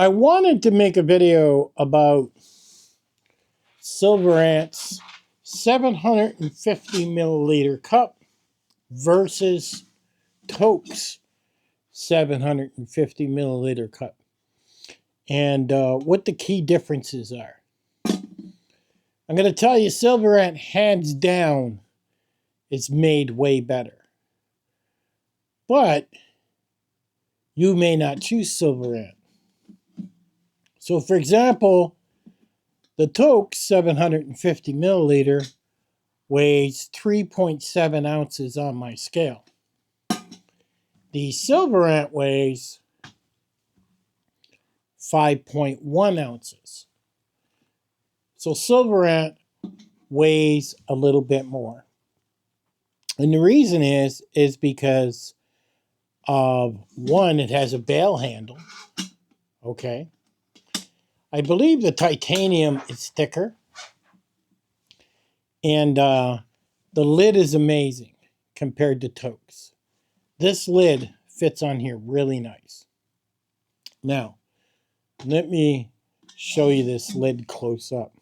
I wanted to make a video about SilverAnt's 750 milliliter cup versus TOAKS 750 milliliter cup, and what the key differences are. I'm going to tell you, SilverAnt hands down is made way better, but you may not choose SilverAnt. So for example, the TOAKS 750 milliliter weighs 3.7 ounces on my scale. The SilverAnt weighs 5.1 ounces. So SilverAnt weighs a little bit more. And the reason is because of, one, it has a bail handle. Okay. I believe the titanium is thicker. And the lid is amazing compared to TOAKS. This lid fits on here really nice. Now, let me show you this lid close up.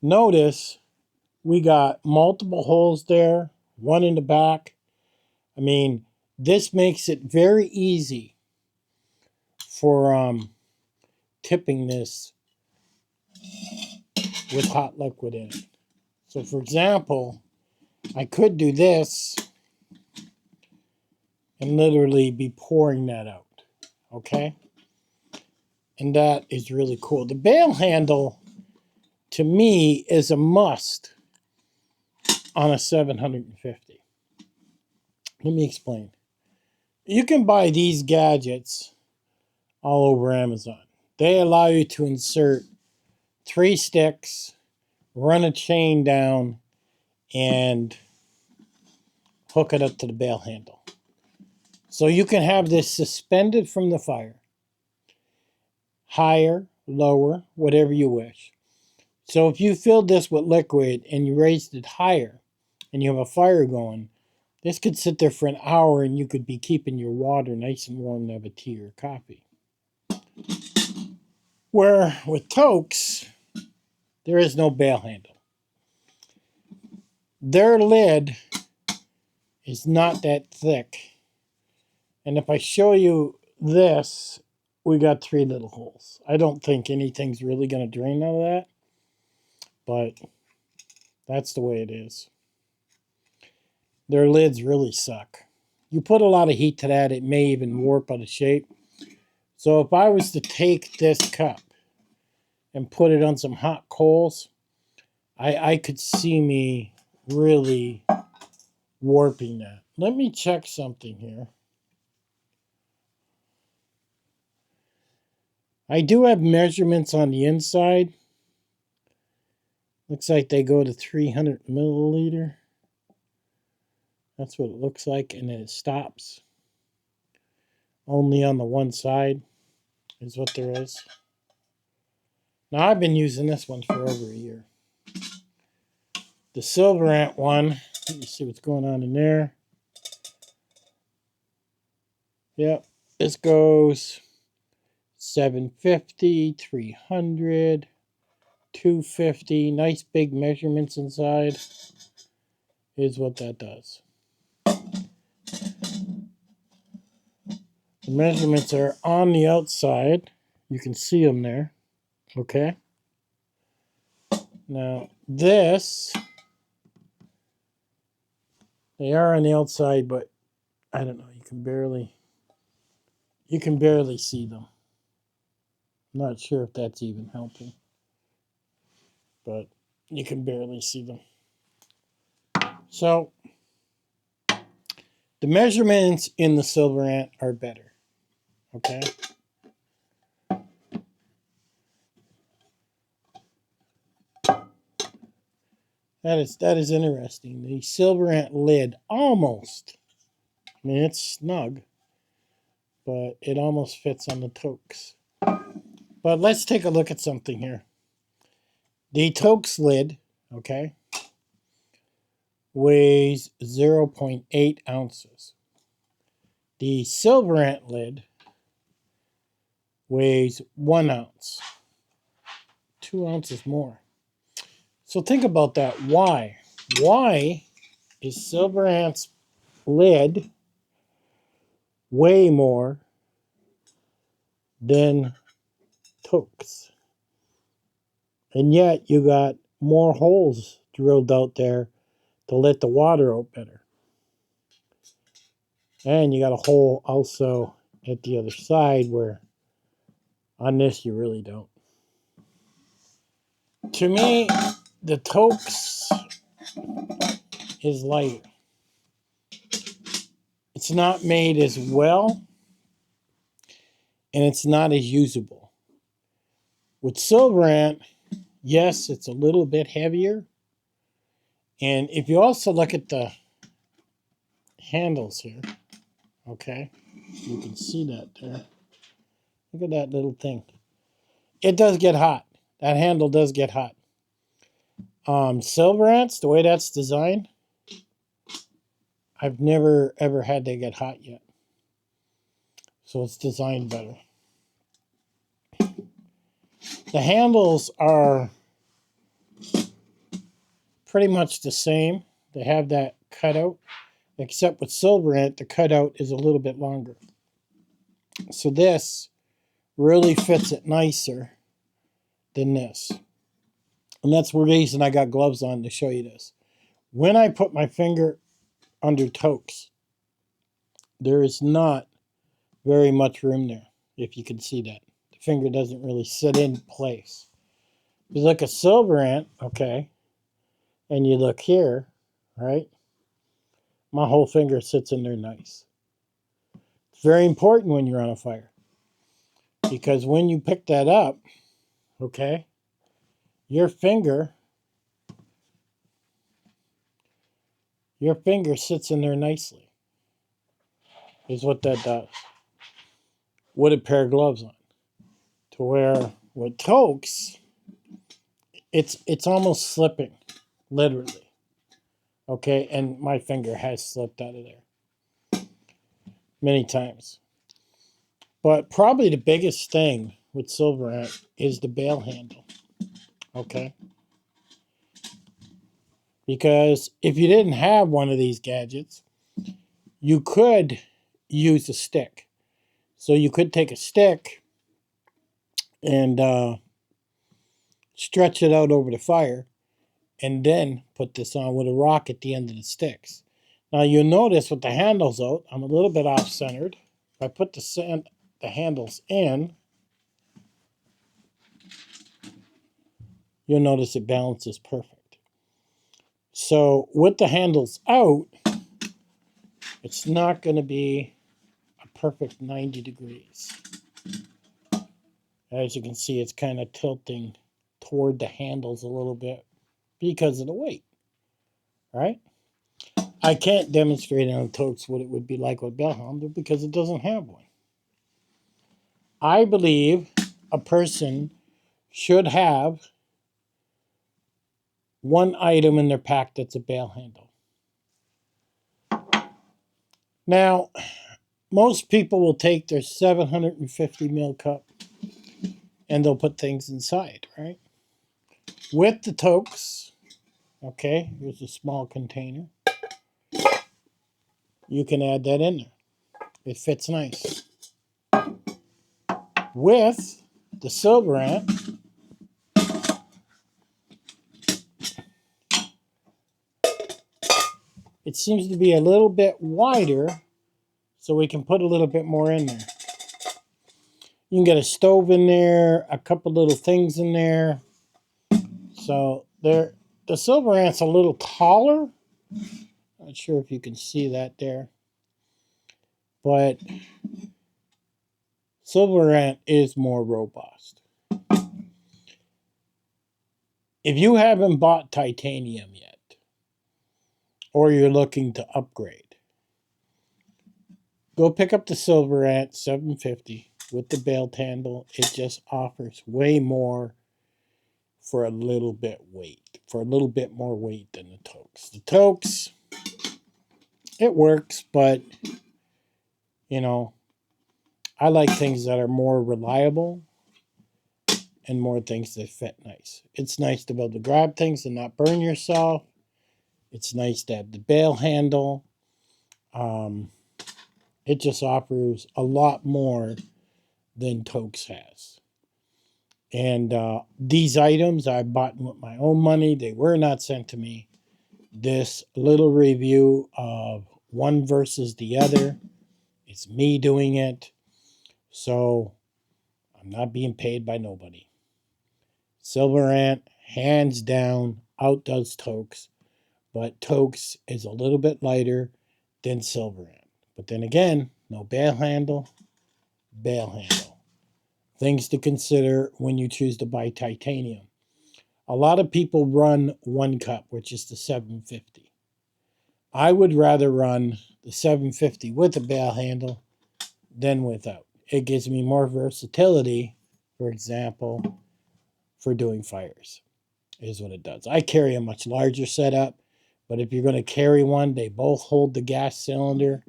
Notice we got multiple holes there, one in the back. I mean, this makes it very easy for tipping this with hot liquid in it. So for example, I could do this and literally be pouring that out, okay? And that is really cool. The bail handle, to me, is a must on a 750. Let me explain. You can buy these gadgets all over Amazon. They allow you to insert 3 sticks, run a chain down, and hook it up to the bail handle. So you can have this suspended from the fire. Higher, lower, whatever you wish. So if you filled this with liquid and you raised it higher and you have a fire going, this could sit there for an hour and you could be keeping your water nice and warm to have a tea or coffee. Where with TOAKS, there is no bail handle. Their lid is not that thick. And if I show you this, we got 3 little holes. I don't think anything's really going to drain out of that, but that's the way it is. Their lids really suck. You put a lot of heat to that, it may even warp out of shape. So if I was to take this cup and put it on some hot coals, I could see me really warping that. Let me check something here. I do have measurements on the inside. Looks like they go to 300 milliliter. That's what it looks like, and then it stops. Only on the one side is what there is. Now, I've been using this one for over a year. The SilverAnt one, let me see what's going on in there. Yep, this goes 750, 300, 250. Nice big measurements inside. Is what that does. The measurements are on the outside. You can see them there. Okay. Now this, they are on the outside, but I don't know. You can barely see them. I'm not sure if that's even helping, but you can barely see them. So the measurements in the SilverAnt are better. Okay. That is interesting. The SilverAnt lid almost, I mean, it's snug, but it almost fits on the TOAKS. But let's take a look at something here. The TOAKS lid, okay, weighs 0.8 ounces. The SilverAnt lid weighs 1 ounce. 2 ounces more. So think about that. Why? Why is SilverAnt's lid way more than TOAKS? And yet you got more holes drilled out there to let the water out better. And you got a hole also at the other side where on this you really don't. To me, the TOAKS is lighter. It's not made as well, and it's not as usable. With SilverAnt, yes, it's a little bit heavier. And if you also look at the handles here, okay, you can see that there. Look at that little thing. It does get hot. That handle does get hot. SilverAnt's, the way that's designed, I've never ever had to get hot yet. So it's designed better. The handles are pretty much the same. They have that cutout, except with SilverAnt, the cutout is a little bit longer. So this really fits it nicer than this. And that's the reason I got gloves on to show you this. When I put my finger under TOAKS, there is not very much room there, if you can see that. The finger doesn't really sit in place. If you look at SilverAnt, okay, and you look here, right, my whole finger sits in there nice. It's very important when you're on a fire, because when you pick that up, okay, your finger sits in there nicely, is what that does, with a pair of gloves on. To where with TOAKS, it's almost slipping, literally. Okay, and my finger has slipped out of there many times. But probably the biggest thing with SilverAnt is the bail handle. Okay? Because if you didn't have one of these gadgets, you could use a stick. So you could take a stick and stretch it out over the fire and then put this on with a rock at the end of the sticks. Now you'll notice with the handles out, I'm a little bit off-centered. If I put the handles in, you'll notice it balances perfect. So with the handles out, it's not going to be a perfect 90 degrees. As you can see, it's kind of tilting toward the handles a little bit because of the weight, right? I can't demonstrate on TOAKS what it would be like with bail handle because it doesn't have one. I believe a person should have one item in their pack that's a bail handle. Now, most people will take their 750 ml cup and they'll put things inside, right? With the TOAKS, okay, here's a small container. You can add that in there. It fits nice. With the SilverAnt, it seems to be a little bit wider, so we can put a little bit more in there. You can get a stove in there, a couple little things in there. So the SilverAnt's a little taller. Not sure if you can see that there. But SilverAnt is more robust. If you haven't bought titanium yet, or you're looking to upgrade, go pick up the SilverAnt 750 with the bail handle. It just offers way more for a little bit more weight than the TOAKS. The TOAKS, it works, but you know, I like things that are more reliable and more things that fit nice. It's nice to be able to grab things and not burn yourself. It's nice to have the bail handle. It just offers a lot more than TOAKS has. And these items I bought with my own money. They were not sent to me. This little review of one versus the other, it's me doing it. So I'm not being paid by nobody. SilverAnt, hands down, outdoes TOAKS. But TOAKS is a little bit lighter than SilverAnt. But then again, no bail handle, bail handle. Things to consider when you choose to buy titanium. A lot of people run 1 cup, which is the 750. I would rather run the 750 with a bail handle than without. It gives me more versatility, for example, for doing fires, is what it does. I carry a much larger setup, but if you're going to carry one, they both hold the gas cylinder,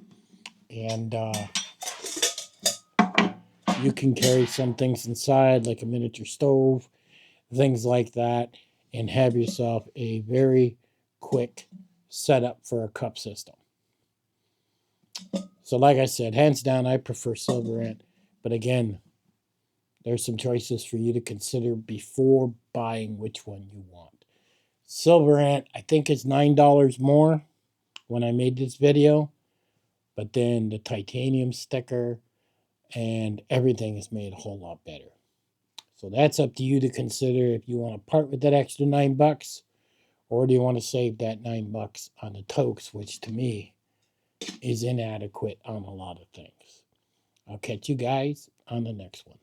and you can carry some things inside, like a miniature stove, things like that, and have yourself a very quick setup for a cup system. So like I said, hands down, I prefer SilverAnt. But again, there's some choices for you to consider before buying which one you want. SilverAnt, I think, is $9 more when I made this video. But then the titanium sticker and everything is made a whole lot better. So that's up to you to consider if you want to part with that extra $9, or do you want to save that $9 on the TOAKS, which to me is inadequate on a lot of things. I'll catch you guys on the next one.